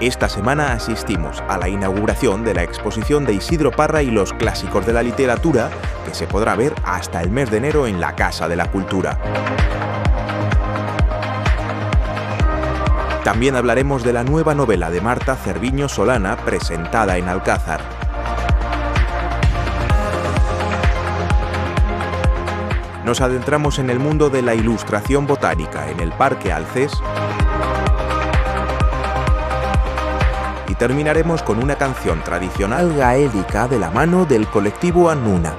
Esta semana asistimos a la inauguración de la exposición de Isidro Parra y los clásicos de la literatura, que se podrá ver hasta el mes de enero en la Casa de la Cultura. También hablaremos de la nueva novela de Marta Cerviño Solana, presentada en Alcázar. Nos adentramos en el mundo de la ilustración botánica en el Parque Alcés y terminaremos con una canción tradicional gaélica de la mano del colectivo Annuna.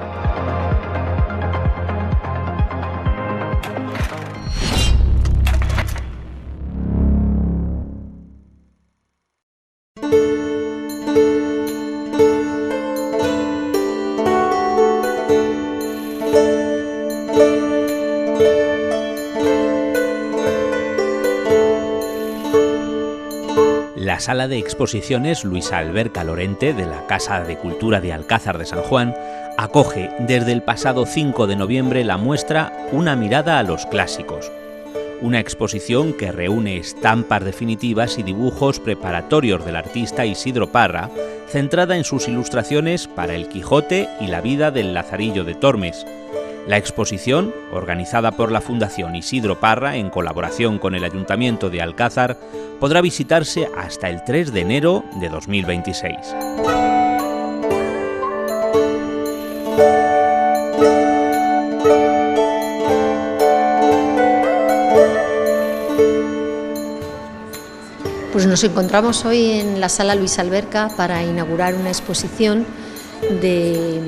La sala de exposiciones Luisa Alberca Lorente de la Casa de Cultura de Alcázar de San Juan acoge desde el pasado 5 de noviembre la muestra Una mirada a los clásicos, una exposición que reúne estampas definitivas y dibujos preparatorios del artista Isidro Parra, centrada en sus ilustraciones para El Quijote y la vida del Lazarillo de Tormes. La exposición, organizada por la Fundación Isidro Parra en colaboración con el Ayuntamiento de Alcázar, podrá visitarse hasta el 3 de enero de 2026. Pues nos encontramos hoy en la Sala Luisa Alberca para inaugurar una exposición de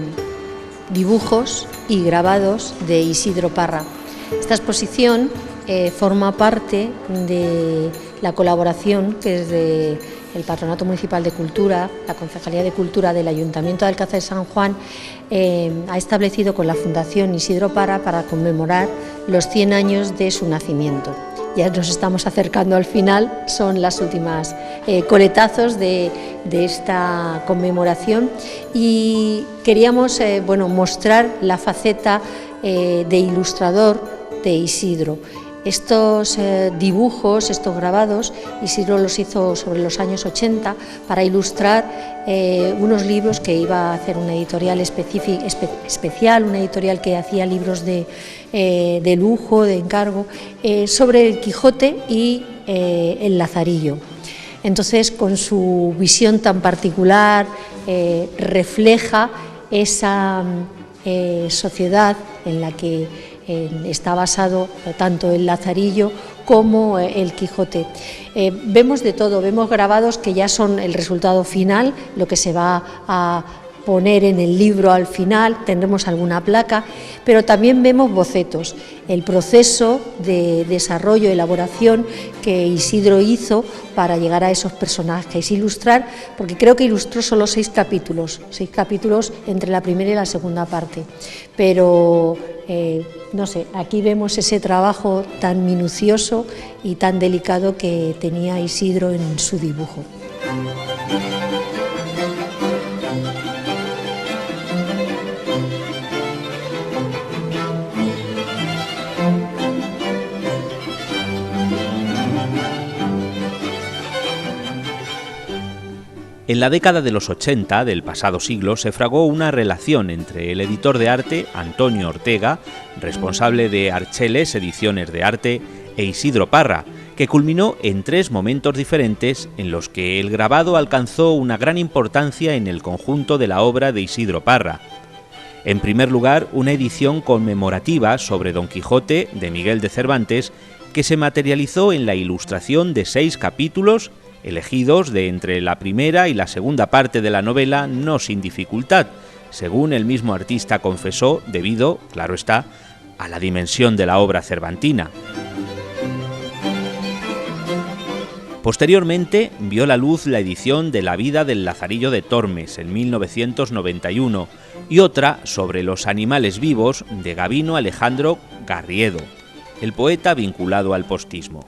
dibujos y grabados de Isidro Parra. Esta exposición forma parte de la colaboración que desde el Patronato Municipal de Cultura, la Concejalía de Cultura del Ayuntamiento de Alcázar de San Juan, ha establecido con la Fundación Isidro Parra para conmemorar los 100 años de su nacimiento. Ya nos estamos acercando al final, son las últimas coletazos de esta conmemoración y queríamos mostrar la faceta de ilustrador de Isidro. Estos dibujos, estos grabados, Isidro los hizo sobre los años 80 para ilustrar unos libros que iba a hacer una editorial especial, una editorial que hacía libros de lujo, de encargo, sobre el Quijote y el Lazarillo. Entonces, con su visión tan particular, refleja esa sociedad en la que está basado tanto el Lazarillo como el Quijote. Vemos de todo, vemos grabados que ya son el resultado final, lo que se va a poner en el libro al final, tendremos alguna placa, pero también vemos bocetos, el proceso de desarrollo, elaboración que Isidro hizo para llegar a esos personajes, ilustrar, porque creo que ilustró solo 6 capítulos entre la primera y la segunda parte, pero no sé, aquí vemos ese trabajo tan minucioso y tan delicado que tenía Isidro en su dibujo. En la década de los 80 del pasado siglo se fraguó una relación entre el editor de arte Antonio Ortega, responsable de Archeles Ediciones de Arte, e Isidro Parra, que culminó en 3 momentos diferentes en los que el grabado alcanzó una gran importancia en el conjunto de la obra de Isidro Parra. En primer lugar, una edición conmemorativa sobre Don Quijote de Miguel de Cervantes, que se materializó en la ilustración de 6 capítulos elegidos de entre la primera y la segunda parte de la novela, no sin dificultad, según el mismo artista confesó, debido, claro está, a la dimensión de la obra cervantina. Posteriormente vio la luz la edición de La vida del Lazarillo de Tormes en 1991 y otra sobre los animales vivos de Gabino Alejandro Garriedo, el poeta vinculado al postismo.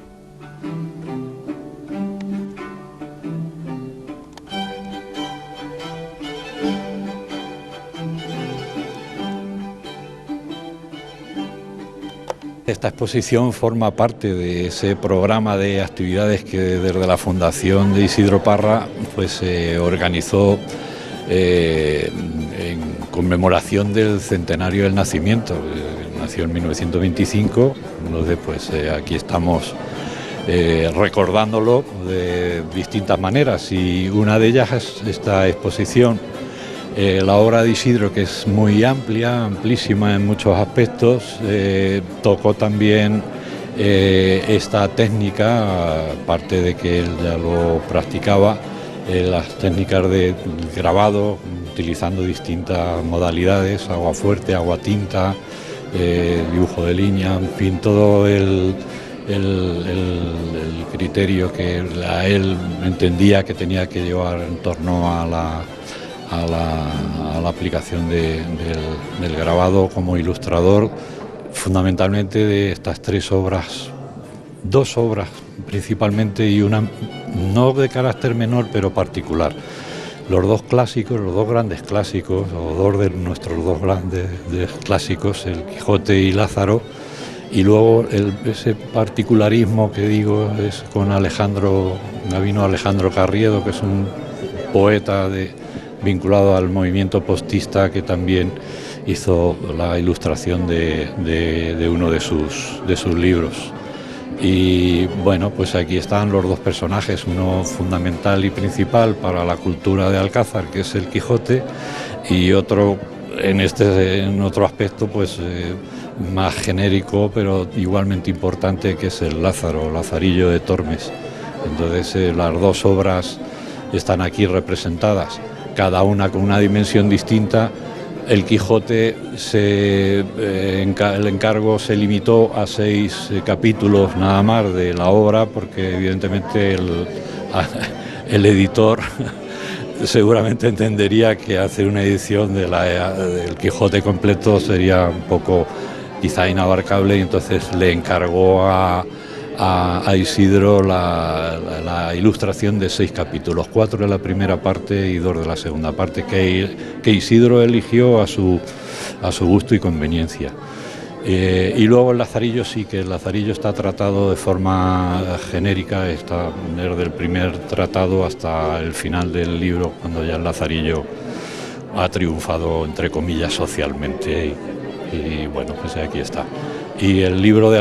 Esta exposición forma parte de ese programa de actividades que desde la Fundación de Isidro Parra pues se organizó en conmemoración del centenario del nacimiento. Nació en 1925, entonces pues aquí estamos recordándolo de distintas maneras, y una de ellas es esta exposición. La obra de Isidro, que es muy amplia, amplísima en muchos aspectos, tocó también esta técnica, aparte de que él ya lo practicaba, las técnicas de grabado, utilizando distintas modalidades, agua fuerte, agua tinta, dibujo de línea, en fin, todo el criterio que él entendía que tenía que llevar en torno a la aplicación del grabado como ilustrador, fundamentalmente de estas tres obras, dos obras principalmente y una no de carácter menor pero particular. Los dos clásicos, los dos grandes clásicos, o dos de nuestros dos grandes clásicos, el Quijote y Lázaro, y luego ese particularismo que digo es con Gabino Alejandro Carriedo, que es un poeta vinculado al movimiento postista, que también hizo la ilustración de uno de sus libros. Y bueno, pues aquí están los dos personajes, uno fundamental y principal para la cultura de Alcázar, que es el Quijote, y otro en otro aspecto pues más genérico pero igualmente importante, que es el Lázaro, Lazarillo de Tormes. Entonces las dos obras están aquí representadas, cada una con una dimensión distinta. El Quijote, el encargo se limitó a 6 capítulos nada más de la obra, porque evidentemente el editor seguramente entendería que hacer una edición del Quijote completo sería un poco quizá inabarcable, y entonces le encargó a Isidro la ilustración de 6 capítulos, 4 de la primera parte y 2 de la segunda parte, que Isidro eligió a su gusto y conveniencia. Y luego el Lazarillo, sí, que el Lazarillo está tratado de forma genérica, está desde el primer tratado hasta el final del libro, cuando ya el Lazarillo ha triunfado, entre comillas, socialmente, y bueno, pues aquí está. Y el libro de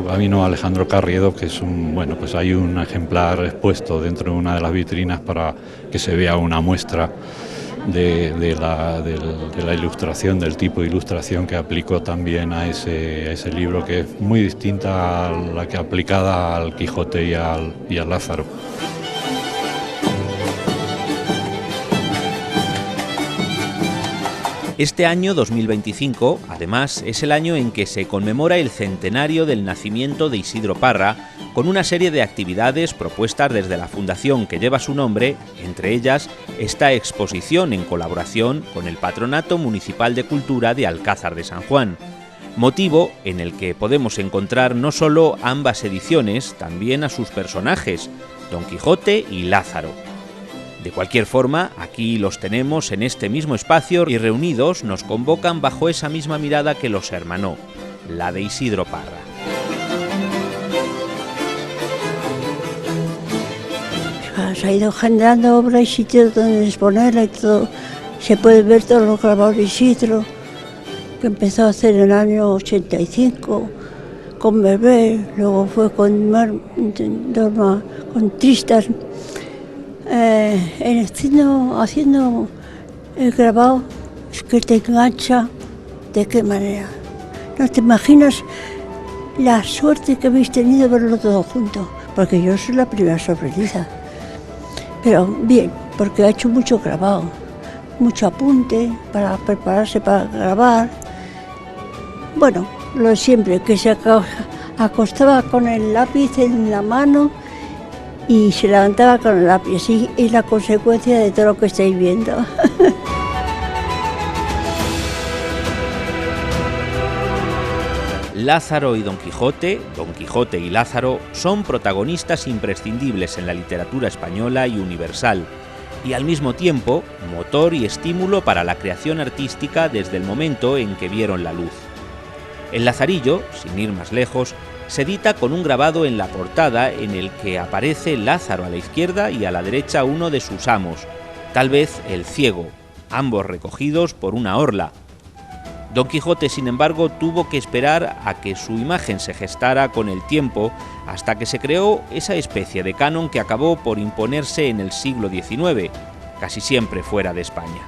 Gabino Alejandro Carriedo, que es pues hay un ejemplar expuesto dentro de una de las vitrinas para que se vea una muestra de la ilustración, del tipo de ilustración que aplicó también a ese libro, que es muy distinta a la que aplicada al Quijote y al Lázaro. Este año 2025, además, es el año en que se conmemora el centenario del nacimiento de Isidro Parra, con una serie de actividades propuestas desde la fundación que lleva su nombre, entre ellas esta exposición en colaboración con el Patronato Municipal de Cultura de Alcázar de San Juan, motivo en el que podemos encontrar no solo ambas ediciones, también a sus personajes, Don Quijote y Lázaro. De cualquier forma, aquí los tenemos en este mismo espacio y reunidos nos convocan bajo esa misma mirada que los hermanó, la de Isidro Parra. Se ha ido generando obra y sitios donde exponerla y todo. Se puede ver todo lo grabado de Isidro, que empezó a hacer en el año 85 con Bebé, luego fue con Tristas. Haciendo el grabado, es que te engancha. ¿De qué manera? No te imaginas la suerte que habéis tenido de verlo todo junto, porque yo soy la primera sorprendida. Pero bien, porque ha hecho mucho grabado, mucho apunte para prepararse para grabar. Bueno, lo de siempre, que se acostaba con el lápiz en la mano y se levantaba con el lápiz, y es la consecuencia de todo lo que estáis viendo. Lázaro y Don Quijote y Lázaro, son protagonistas imprescindibles en la literatura española y universal, y al mismo tiempo motor y estímulo para la creación artística desde el momento en que vieron la luz. El Lazarillo, sin ir más lejos, se edita con un grabado en la portada en el que aparece Lázaro a la izquierda y a la derecha uno de sus amos, tal vez el ciego, ambos recogidos por una orla. Don Quijote, sin embargo, tuvo que esperar a que su imagen se gestara con el tiempo hasta que se creó esa especie de canon que acabó por imponerse en el siglo XIX, casi siempre fuera de España.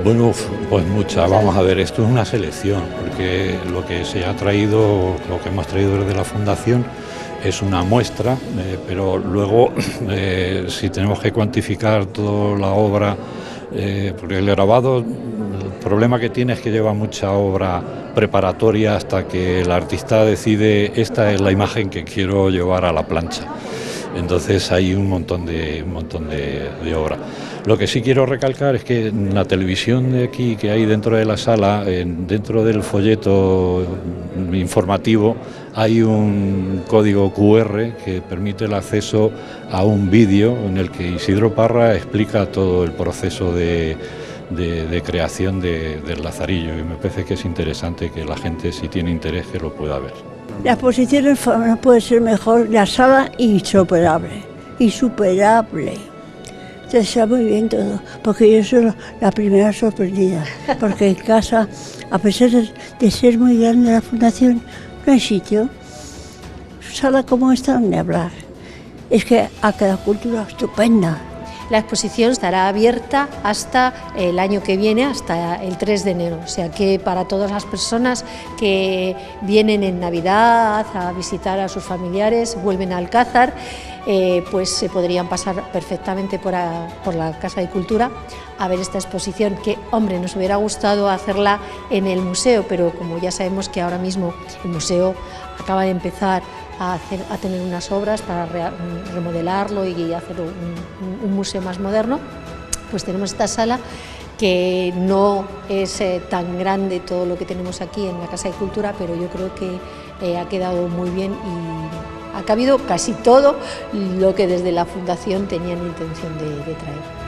Bueno, pues muchas. Vamos a ver, esto es una selección, porque lo que se ha traído, lo que hemos traído desde la Fundación es una muestra, pero luego si tenemos que cuantificar toda la obra, porque el grabado, el problema que tiene es que lleva mucha obra preparatoria hasta que el artista decide esta es la imagen que quiero llevar a la plancha. Entonces hay un montón de obra. Lo que sí quiero recalcar es que en la televisión de aquí que hay dentro de la sala, dentro del folleto informativo, hay un código QR que permite el acceso a un vídeo en el que Isidro Parra explica todo el proceso de creación del Lazarillo, y me parece que es interesante que la gente, si tiene interés, que lo pueda ver. La exposición no puede ser mejor, la sala insuperable, insuperable. Se está muy bien todo, porque yo soy la primera sorprendida, porque en casa, a pesar de ser muy grande la Fundación, no hay sitio. Sala como esta, ni hablar. Es que ha quedado cultura estupenda. La exposición estará abierta hasta el año que viene, hasta el 3 de enero, o sea que para todas las personas que vienen en Navidad a visitar a sus familiares, vuelven a Alcázar, pues se podrían pasar perfectamente por la Casa de Cultura a ver esta exposición que, hombre, nos hubiera gustado hacerla en el museo, pero como ya sabemos que ahora mismo el museo acaba de empezar a tener unas obras para remodelarlo y hacer un museo más moderno, pues tenemos esta sala que no es tan grande todo lo que tenemos aquí en la Casa de Cultura, pero yo creo que ha quedado muy bien y ha cabido casi todo lo que desde la Fundación tenían intención de traer.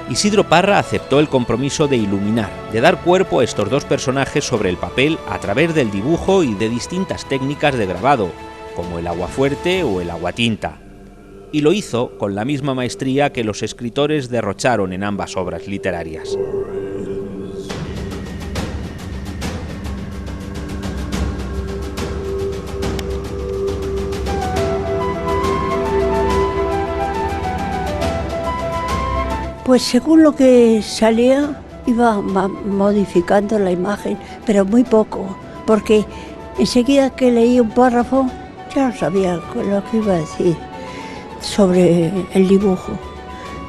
Isidro Parra aceptó el compromiso de iluminar, de dar cuerpo a estos dos personajes sobre el papel a través del dibujo y de distintas técnicas de grabado, como el aguafuerte o el aguatinta. Y lo hizo con la misma maestría que los escritores derrocharon en ambas obras literarias. Pues según lo que salía, iba modificando la imagen, pero muy poco, porque enseguida que leí un párrafo, ya sabía lo que iba a decir sobre el dibujo.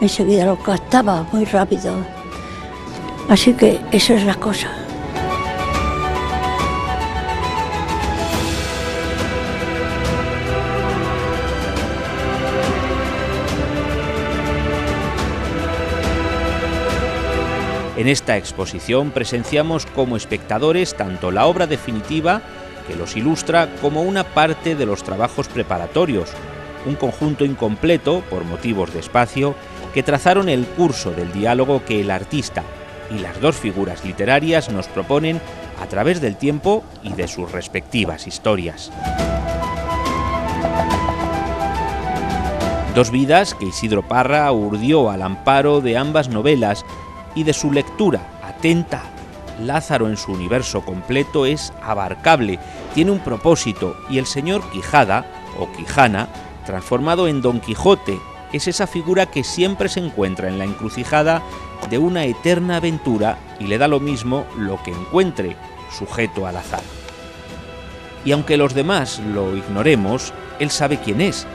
Enseguida lo captaba muy rápido. Así que esa es la cosa. En esta exposición presenciamos como espectadores tanto la obra definitiva, que los ilustra, como una parte de los trabajos preparatorios, un conjunto incompleto, por motivos de espacio, que trazaron el curso del diálogo que el artista y las dos figuras literarias nos proponen a través del tiempo y de sus respectivas historias. Dos vidas que Isidro Parra urdió al amparo de ambas novelas y de su lectura atenta. Lázaro en su universo completo es abarcable, tiene un propósito, y el señor Quijada, o Quijana, transformado en Don Quijote, es esa figura que siempre se encuentra en la encrucijada de una eterna aventura y le da lo mismo lo que encuentre, sujeto al azar. Y aunque los demás lo ignoremos, él sabe quién es.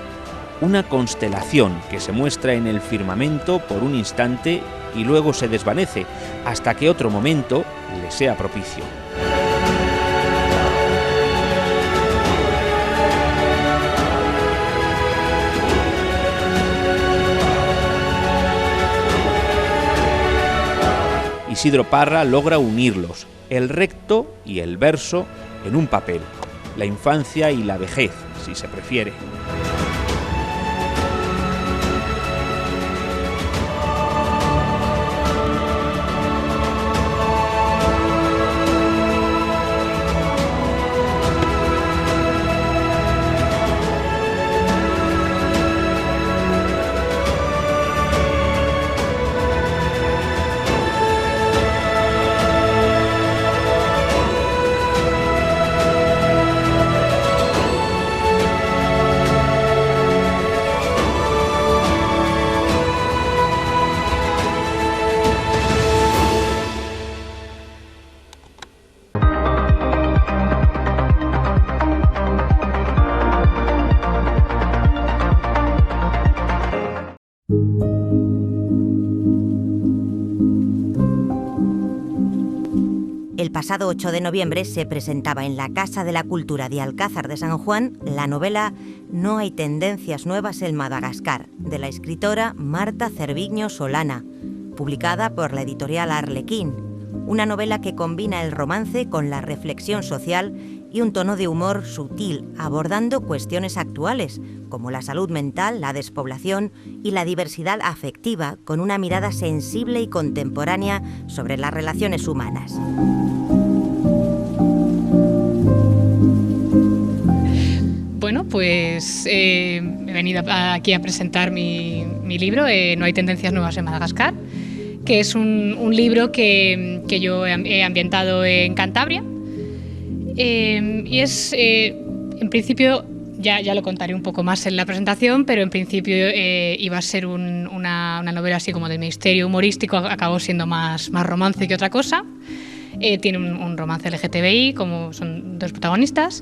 Una constelación que se muestra en el firmamento por un instante y luego se desvanece, hasta que otro momento le sea propicio. Isidro Parra logra unirlos, el recto y el verso, en un papel, la infancia y la vejez, si se prefiere. El pasado 8 de noviembre se presentaba en la Casa de la Cultura de Alcázar de San Juan la novela No hay tendencias nuevas en Madagascar, de la escritora Marta Cerviño Solana, publicada por la editorial Arlequín. Una novela que combina el romance con la reflexión social y un tono de humor sutil, abordando cuestiones actuales, como la salud mental, la despoblación y la diversidad afectiva, con una mirada sensible y contemporánea sobre las relaciones humanas. Bueno, pues he venido aquí a presentar mi libro, No hay tendencias nuevas en Madagascar, que es un libro que yo he ambientado en Cantabria. Y es, en principio, ya lo contaré un poco más en la presentación, pero en principio iba a ser una novela así como de misterio humorístico, acabó siendo más romance que otra cosa. Tiene un romance LGTBI, como son dos protagonistas.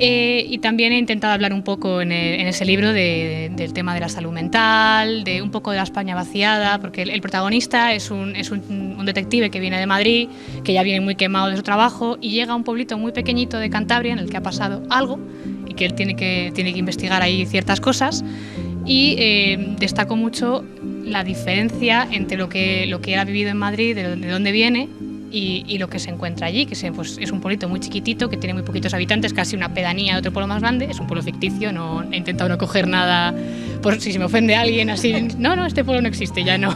Y también he intentado hablar un poco en ese libro del tema de la salud mental, de un poco de la España vaciada, porque el protagonista es un detective que viene de Madrid, que ya viene muy quemado de su trabajo, y llega a un pueblito muy pequeñito de Cantabria en el que ha pasado algo y que él tiene que investigar ahí ciertas cosas. Y destaco mucho la diferencia entre lo que él ha vivido en Madrid, de dónde viene, y lo que se encuentra allí, que pues, es un pueblito muy chiquitito, que tiene muy poquitos habitantes, casi una pedanía de otro pueblo más grande. Es un pueblo ficticio, no he intentado no coger nada por si se me ofende alguien así. No, este pueblo no existe, ya no.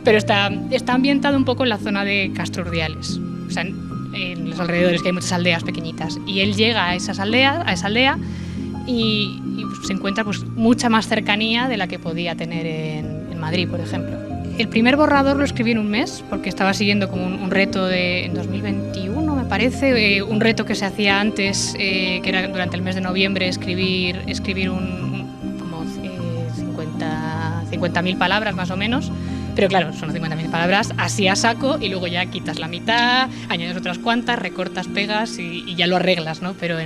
Pero está ambientado un poco en la zona de Castro Urdiales, o sea, en los alrededores, que hay muchas aldeas pequeñitas. Y él llega a esa aldea y se encuentra pues, mucha más cercanía de la que podía tener en Madrid, por ejemplo. El primer borrador lo escribí en un mes, porque estaba siguiendo como un reto en 2021, me parece, un reto que se hacía antes, que era durante el mes de noviembre escribir como 50.000 palabras más o menos. Pero claro, son 50.000 palabras así a saco, y luego ya quitas la mitad, añades otras cuantas, recortas, pegas y ya lo arreglas, ¿no? Pero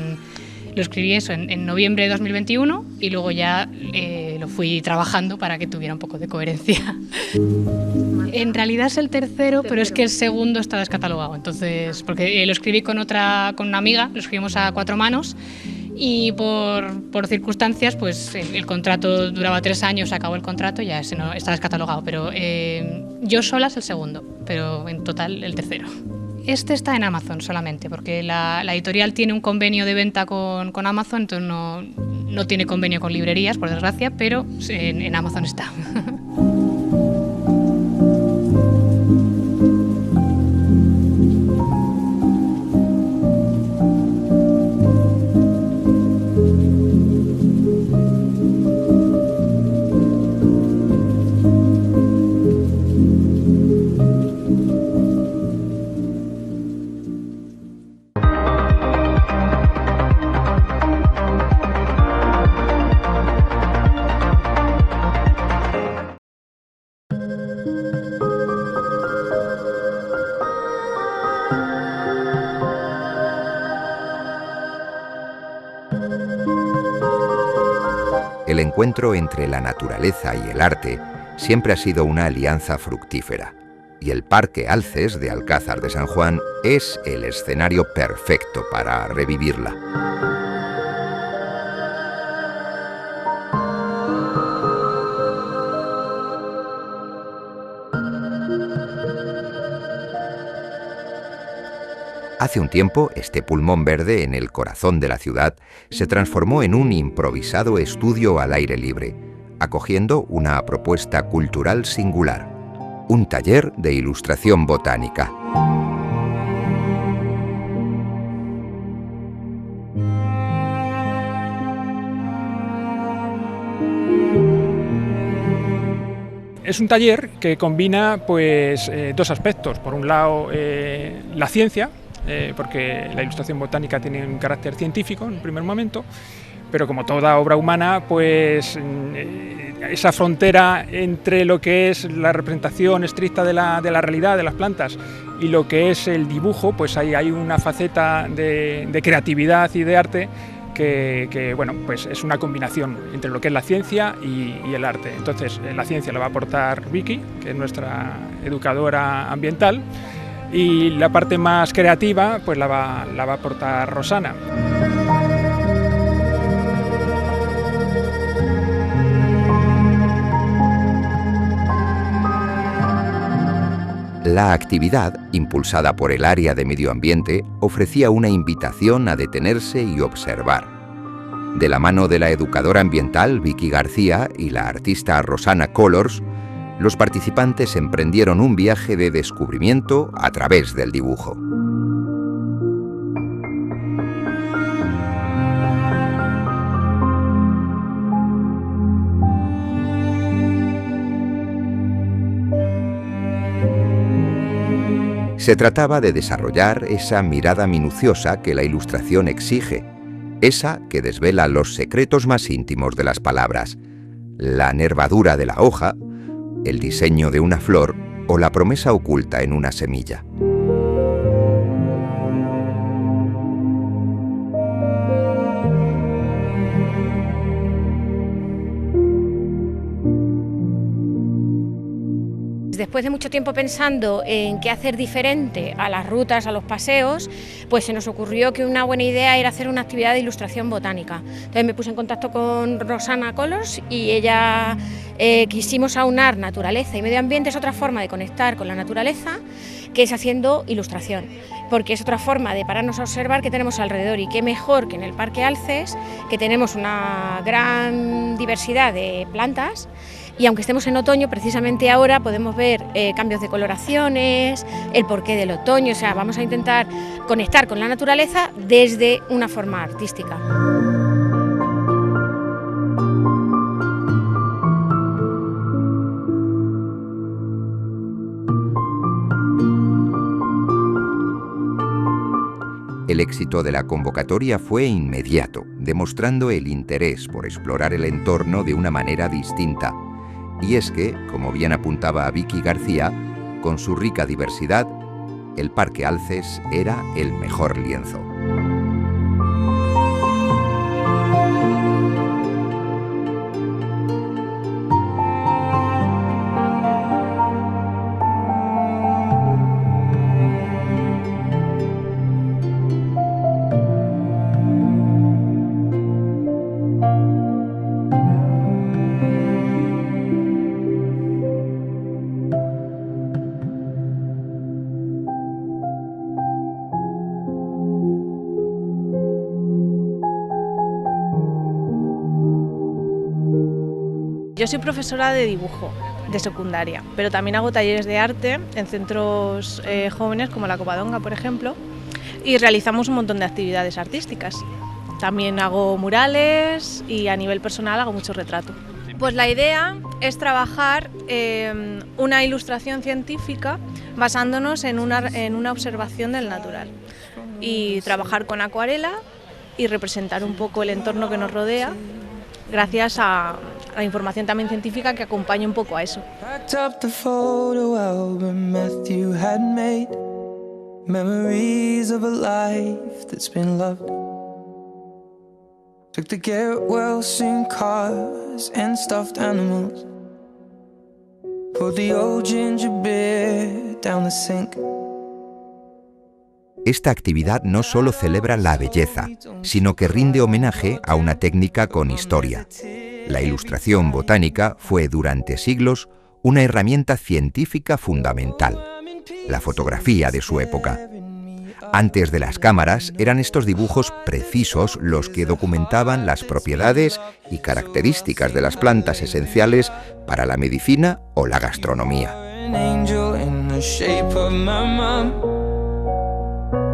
lo escribí eso en noviembre de 2021 y luego ya lo fui trabajando para que tuviera un poco de coherencia. En realidad es el tercero, pero es que el segundo está descatalogado, entonces, porque lo escribí con una amiga, lo escribimos a 4 manos, y por circunstancias, pues el contrato duraba 3 años, acabó el contrato y ya ese no está descatalogado, pero yo sola es el segundo, pero en total el tercero. Este está en Amazon solamente, porque la editorial tiene un convenio de venta con Amazon, entonces no tiene convenio con librerías, por desgracia, pero en Amazon está. el encuentro entre la naturaleza y el arte siempre ha sido una alianza fructífera, y el Parque Alces de Alcázar de San Juan es el escenario perfecto para revivirla. Hace un tiempo, este pulmón verde en el corazón de la ciudad se transformó en un improvisado estudio al aire libre, acogiendo una propuesta cultural singular, un taller de ilustración botánica. Es un taller que combina dos aspectos. Por un lado, la ciencia, porque la ilustración botánica tiene un carácter científico en un primer momento, pero como toda obra humana, esa frontera entre lo que es la representación estricta de la realidad de las plantas y lo que es el dibujo, pues hay una faceta de creatividad y de arte que es una combinación entre lo que es la ciencia y el arte. Entonces, la ciencia la va a aportar Vicky, que es nuestra educadora ambiental, y la parte más creativa pues la va a aportar Rosana. La actividad, impulsada por el área de medio ambiente, ofrecía una invitación a detenerse y observar. De la mano de la educadora ambiental Vicky García y la artista Rosana Colors, los participantes emprendieron un viaje de descubrimiento a través del dibujo. Se trataba de desarrollar esa mirada minuciosa que la ilustración exige, esa que desvela los secretos más íntimos de las palabras, la nervadura de la hoja, el diseño de una flor o la promesa oculta en una semilla. Después de mucho tiempo pensando en qué hacer diferente a las rutas, a los paseos, pues se nos ocurrió que una buena idea era hacer una actividad de ilustración botánica. Entonces me puse en contacto con Rosana Colors y ella quisimos aunar naturaleza y medio ambiente. Es otra forma de conectar con la naturaleza, que es haciendo ilustración, porque es otra forma de pararnos a observar qué tenemos alrededor, y qué mejor que en el Parque Alces, que tenemos una gran diversidad de plantas. Y aunque estemos en otoño, precisamente ahora podemos ver cambios de coloraciones, el porqué del otoño. O sea, vamos a intentar conectar con la naturaleza desde una forma artística. El éxito de la convocatoria fue inmediato, demostrando el interés por explorar el entorno de una manera distinta. Y es que, como bien apuntaba Vicky García, con su rica diversidad, el Parque Alces era el mejor lienzo. Yo soy profesora de dibujo de secundaria, pero también hago talleres de arte en centros jóvenes como la Covadonga, por ejemplo, y realizamos un montón de actividades artísticas. También hago murales y a nivel personal hago mucho retrato. Pues la idea es trabajar una ilustración científica basándonos en una observación del natural, y trabajar con acuarela y representar un poco el entorno que nos rodea, gracias a la información también científica que acompaña un poco a eso. Took the get well soon car cars and stuffed animals. Pour the old ginger beer down the sink. Esta actividad no solo celebra la belleza, sino que rinde homenaje a una técnica con historia. La ilustración botánica fue durante siglos una herramienta científica fundamental, la fotografía de su época. Antes de las cámaras, eran estos dibujos precisos los que documentaban las propiedades y características de las plantas esenciales para la medicina o la gastronomía.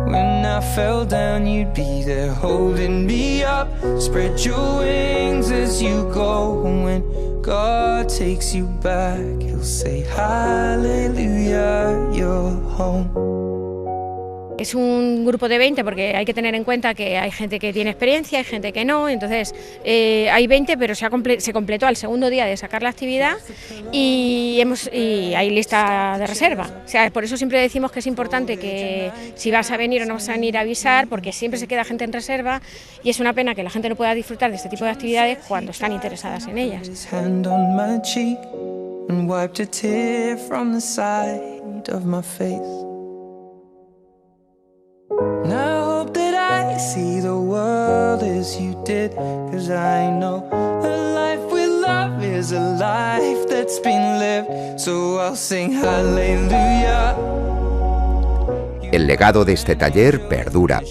When I fell down, you'd be there holding me up. Spread your wings as you go. And when God takes you back, He'll say, Hallelujah, you're home. Es un grupo de 20 porque hay que tener en cuenta que hay gente que tiene experiencia, hay gente que no, entonces hay 20 pero se completó al segundo día de sacar la actividad y hay lista de reserva. O sea, por eso siempre decimos que es importante que si vas a venir o no vas a venir a avisar, porque siempre se queda gente en reserva y es una pena que la gente no pueda disfrutar de este tipo de actividades cuando están interesadas en ellas. And I hope that I see the world as you did, 'cause I know a life with love is a life that's been lived, so I'll sing hallelujah. El legado de este taller perdura,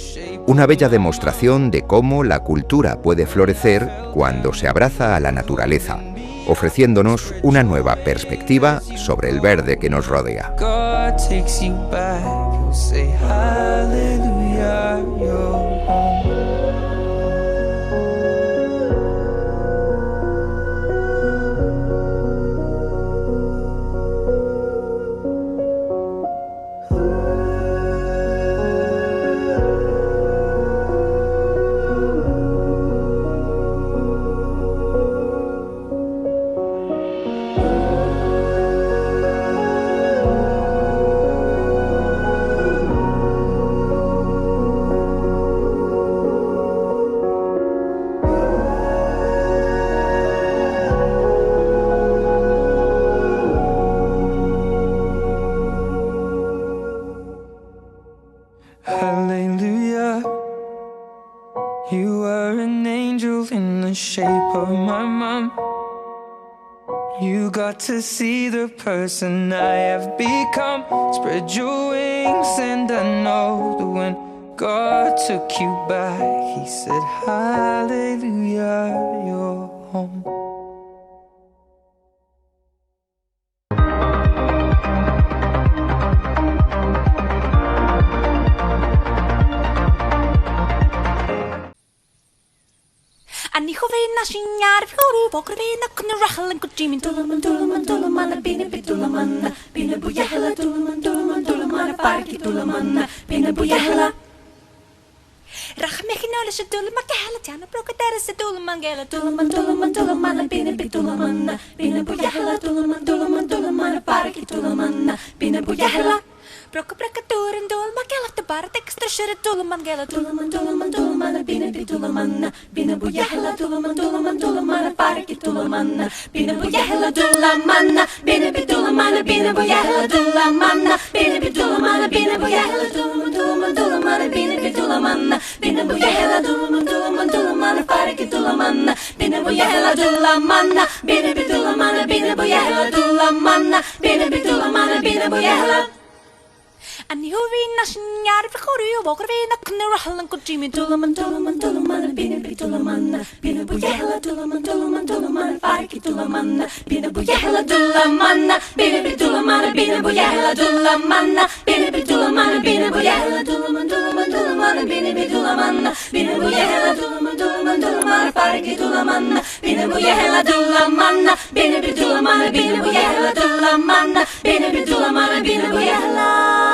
una bella demostración de cómo la cultura puede florecer cuando se abraza a la naturaleza, ofreciéndonos una nueva perspectiva sobre el verde que nos rodea. God takes you back, He'll say hallelujah, you're home. Hallelujah, you are an angel in the shape of my mom. You got to see the person I have become. Spread your wings and I know that when God took you back, He said, hallelujah, you're home. And you hovin a shinyar furu bokrina kun rahlan ku jimin tulaman bina bitulaman bina buyahla tulaman parki tulaman bina buyahla Rahmekhinala shadul makahla tiana brokadara sadul mangela tulaman bina bitulaman bina buyahla tulaman parki tulaman bina buyahla Brokabrakaturin dul makela tabar textra shira tulaman gela tulaman bina bitulaman bina buyahla tulaman parki tulaman bina buyahla tulaman bina bitulaman bina buyahla tulaman bina bitulaman bina buyahla tulaman bina bitulaman bina buyahla tulaman parki tulaman bina buyahla tulaman bina bitulaman bina buyahla tulaman bina bitulaman bina buyahla And you read nothing out of a corridor, walk around a canal, and could Jimmy Tulaman, Bina Bitulaman, Bina Buyahla, Tulaman, Farki Tulaman, Bina Buyahla, Tulaman, Bina Bitulaman, Bina Buyahla, Tulaman, Bina Bitulaman, Bina Buyahla, Tulaman, Bina Bitulaman, Bina Buyahla, Tulaman, Farki Tulaman, Bina Buyahla, Tulaman, Bina Bitulaman, Bina Buyahla, Tulaman, Bina Bitulaman, Bina Buyahla.